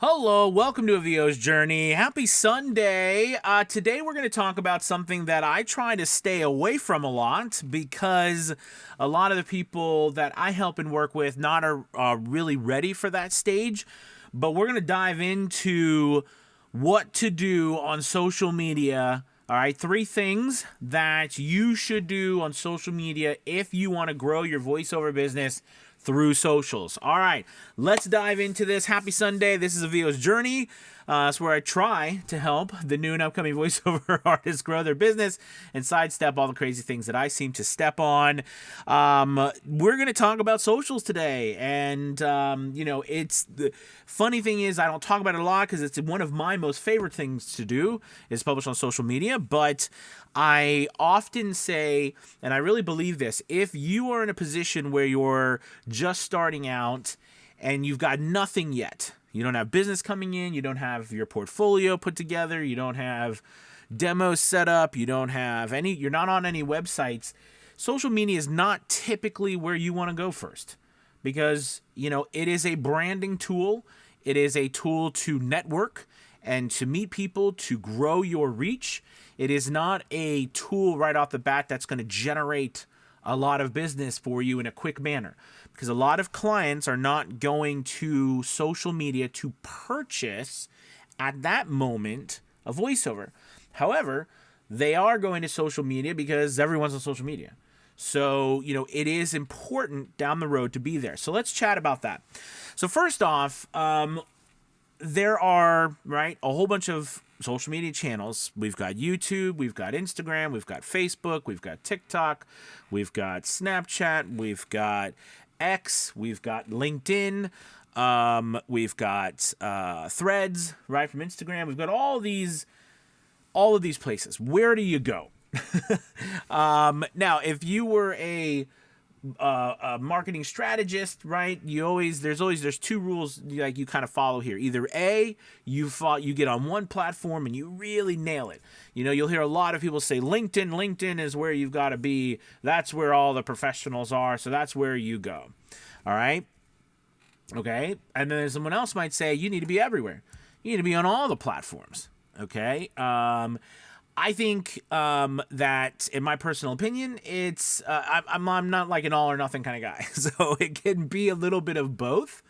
Hello, welcome to A VO's Journey. Happy Sunday. Today we're going to talk about something that I try to stay away from a lot because a lot of the people that I help and work with not are really ready for that stage. But we're going to dive into what to do on social media. All right, 3 things that you should do on social media if you want to grow your voiceover business through socials. All right, let's dive into this. Happy Sunday. This is A VO's Journey. It's where I try to help the new and upcoming voiceover artists grow their business and sidestep all the crazy things that I seem to step on. We're going to talk about socials today. And, it's the funny thing is I don't talk about it a lot because it's one of my most favorite things to do is publish on social media. But I often say, and I really believe this, if you are in a position where you're just starting out and you've got nothing yet, you don't have business coming in, you don't have your portfolio put together, you don't have demos set up, you're not on any websites, social media is not typically where you want to go first because, it is a branding tool. It is a tool to network and to meet people, to grow your reach. It is not a tool right off the bat that's going to generate a lot of business for you in a quick manner, because a lot of clients are not going to social media to purchase at that moment a voiceover. However, they are going to social media because everyone's on social media. So, it is important down the road to be there. So let's chat about that. So first off, there are, a whole bunch of social media channels. We've got YouTube, we've got Instagram, we've got Facebook, we've got TikTok, we've got Snapchat, we've got X, we've got LinkedIn, we've got Threads, from Instagram. We've got all of these places. Where do you go? Now, if you were a marketing strategist, there's 2 rules you kind of follow here. Either A, you get on one platform and you really nail it. You'll hear a lot of people say LinkedIn is where you've got to be. That's where all the professionals are, so that's where you go. All right? Okay? And then someone else might say you need to be everywhere. You need to be on all the platforms. Okay? I think that, in my personal opinion, it's I'm not like an all or nothing kind of guy, so it can be a little bit of both,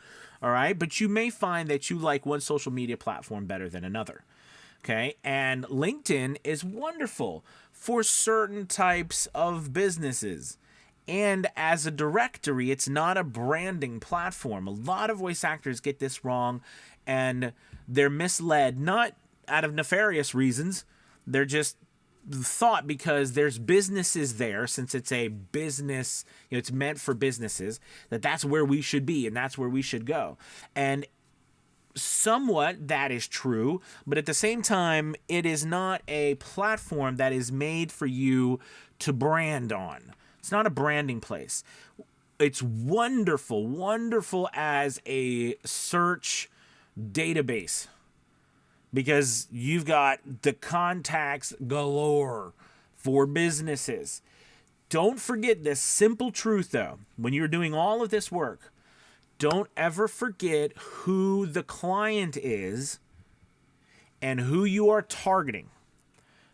all right? But you may find that you like one social media platform better than another, okay? And LinkedIn is wonderful for certain types of businesses. And as a directory, it's not a branding platform. A lot of voice actors get this wrong, and they're misled, not out of nefarious reasons. They're just thought because there's businesses there, since it's a business, it's meant for businesses, that's where we should be and that's where we should go. And somewhat that is true, but at the same time, it is not a platform that is made for you to brand on. It's not a branding place. It's wonderful as a search database, because you've got the contacts galore for businesses. Don't forget this simple truth, though. When you're doing all of this work, don't ever forget who the client is and who you are targeting.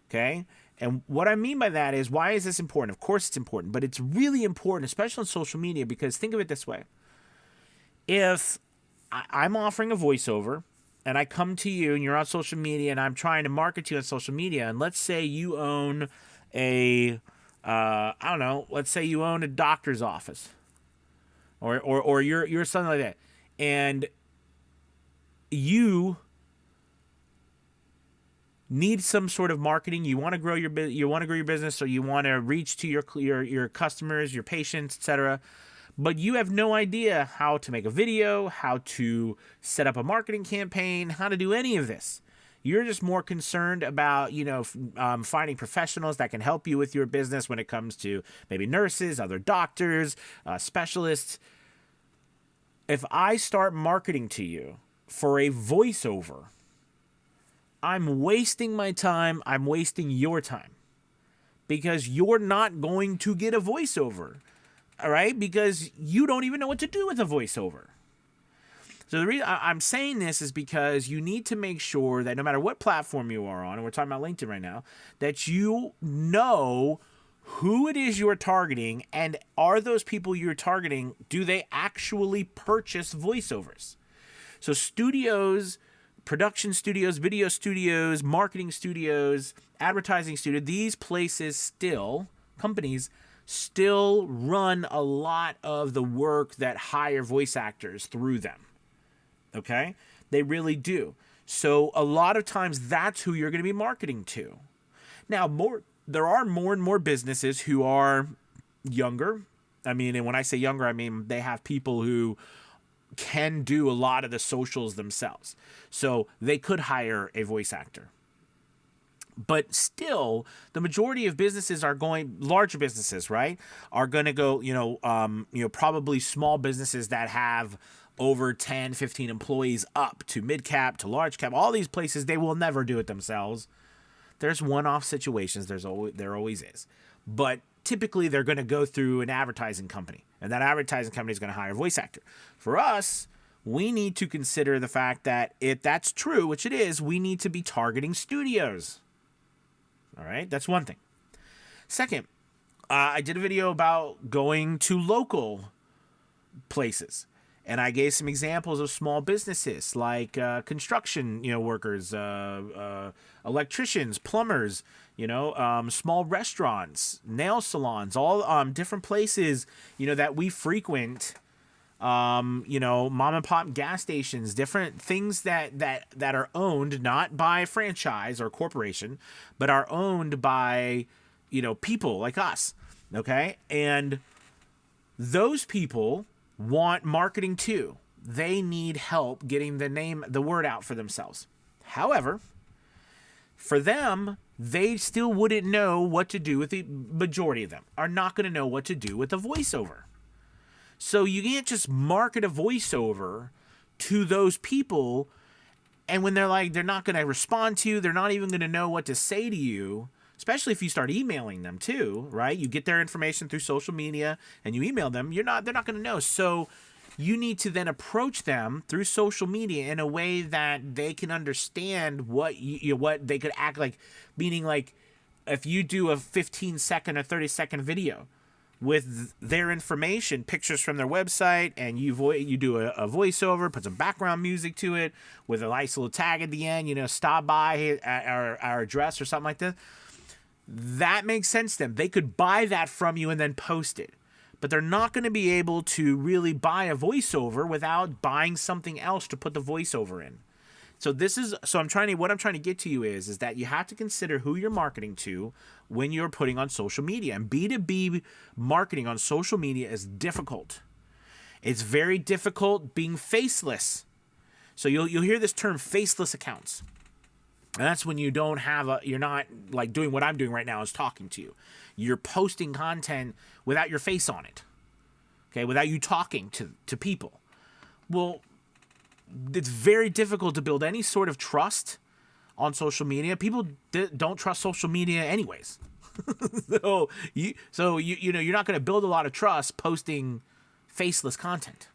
Okay? And what I mean by that is, why is this important? Of course it's important, but it's really important, especially on social media, because think of it this way. If I'm offering a voiceover, and I come to you and you're on social media and I'm trying to market to you on social media, and let's say you own let's say you own a doctor's office or you're something like that, and you need some sort of marketing. You want to grow your business, or you want to reach to your customers, your patients, etc. But you have no idea how to make a video, how to set up a marketing campaign, how to do any of this. You're just more concerned about, finding professionals that can help you with your business when it comes to maybe nurses, other doctors, specialists. If I start marketing to you for a voiceover, I'm wasting my time. I'm wasting your time, because you're not going to get a voiceover. All right, because you don't even know what to do with a voiceover. So the reason I'm saying this is because you need to make sure that no matter what platform you are on, and we're talking about LinkedIn right now, that you know who it is you are targeting, and are those people you're targeting, do they actually purchase voiceovers? So studios, production studios, video studios, marketing studios, advertising studios, these places still, companies still run a lot of the work that hire voice actors through them. Okay? They really do. So a lot of times that's who you're going to be marketing to. Now, there are more and more businesses who are younger. I mean, and when I say younger, I mean they have people who can do a lot of the socials themselves. So they could hire a voice actor. But still, the majority of businesses are going, larger businesses, right, are going to go, probably small businesses that have over 10, 15 employees up to mid-cap, to large cap. All these places, they will never do it themselves. There's one-off situations. There always is. But typically, they're going to go through an advertising company. And that advertising company is going to hire a voice actor. For us, we need to consider the fact that if that's true, which it is, we need to be targeting studios. All right? That's one thing. Second, I did a video about going to local places. And I gave some examples of small businesses like construction, workers, electricians, plumbers, small restaurants, nail salons, all different places, that we frequent. Mom and pop gas stations, different things that are owned not by franchise or corporation, but are owned by, people like us. Okay, and those people want marketing too. They need help getting the word out for themselves. However, for them, they still wouldn't know what to do with the majority of them are not going to know what to do with the voiceover. So you can't just market a voiceover to those people, and when they're not going to respond to you, they're not even going to know what to say to you. Especially if you start emailing them too, right? You get their information through social media and you email them, they're not going to know. So you need to then approach them through social media in a way that they can understand what they could act like, meaning like if you do a 15-second or 30-second video with their information, pictures from their website, and you do a voiceover, put some background music to it with a nice little tag at the end, stop by at our address or something like that. That makes sense to them. They could buy that from you and then post it. But they're not going to be able to really buy a voiceover without buying something else to put the voiceover in. So what I'm trying to get to you is that you have to consider who you're marketing to when you're putting on social media. And B2B marketing on social media is difficult. It's very difficult being faceless. So you'll hear this term, faceless accounts. And that's when you're not like doing what I'm doing right now is talking to you. You're posting content without your face on it. Okay, without you talking to people. Well, it's very difficult to build any sort of trust on social media. People don't trust social media anyways. so you're not going to build a lot of trust posting faceless content.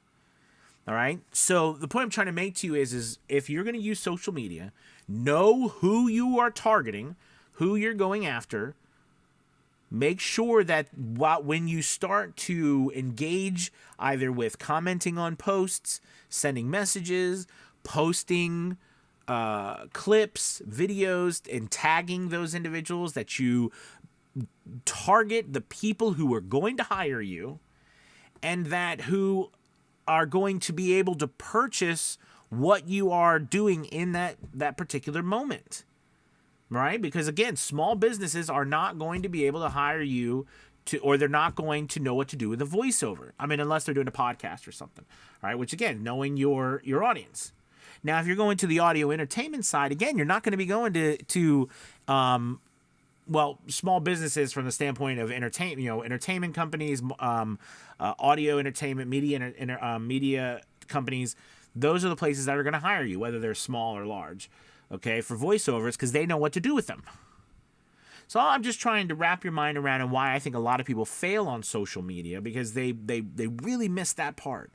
All right. So the point I'm trying to make to you is if you're going to use social media, know who you are targeting, who you're going after. Make sure that when you start to engage either with commenting on posts, sending messages, posting clips, videos, and tagging those individuals, that you target the people who are going to hire you and who are going to be able to purchase what you are doing in that particular moment. Right? Because again, small businesses are not going to be able to hire you or they're not going to know what to do with a voiceover. I mean, unless they're doing a podcast or something. All right? Which again, knowing your audience. Now, if you're going to the audio entertainment side, again, you're not going to be going to small businesses from the standpoint of entertainment companies, audio entertainment, media companies. Those are the places that are going to hire you, whether they're small or large. Okay, for voiceovers, because they know what to do with them. So I'm just trying to wrap your mind around and why I think a lot of people fail on social media, because they really miss that part.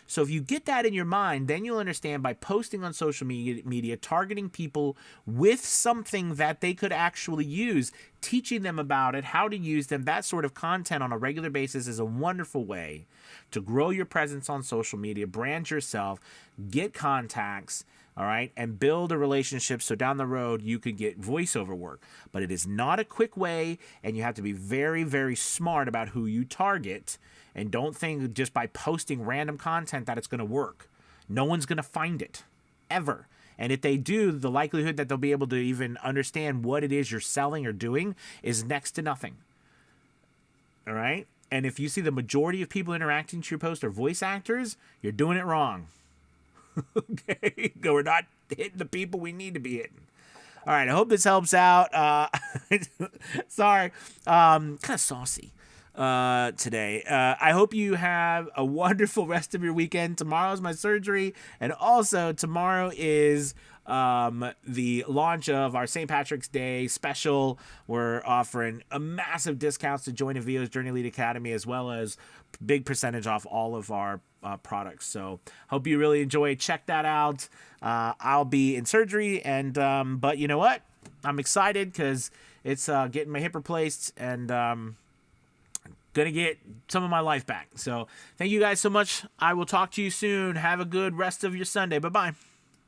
So if you get that in your mind, then you'll understand by posting on social media, targeting people with something that they could actually use, teaching them about it, how to use them, that sort of content on a regular basis is a wonderful way to grow your presence on social media, brand yourself, get contacts, all right, and build a relationship so down the road you could get voiceover work. But it is not a quick way, and you have to be very, very smart about who you target, and don't think just by posting random content that it's going to work. No one's going to find it, ever. And if they do, the likelihood that they'll be able to even understand what it is you're selling or doing is next to nothing. All right? And if you see the majority of people interacting to your post are voice actors, you're doing it wrong. Okay, we're not hitting the people we need to be hitting. All right, I hope this helps out. Sorry, kind of saucy today. I hope you have a wonderful rest of your weekend. Tomorrow's my surgery, and also tomorrow is the launch of our St. Patrick's Day special. We're offering a massive discounts to join Avio's Journey Lead Academy, as well as big percentage off all of our products. So hope you really enjoy. Check that out. I'll be in surgery, and but you know what? I'm excited because it's getting my hip replaced, and gonna get some of my life back. So thank you guys so much. I will talk to you soon. Have a good rest of your Sunday. Bye-bye.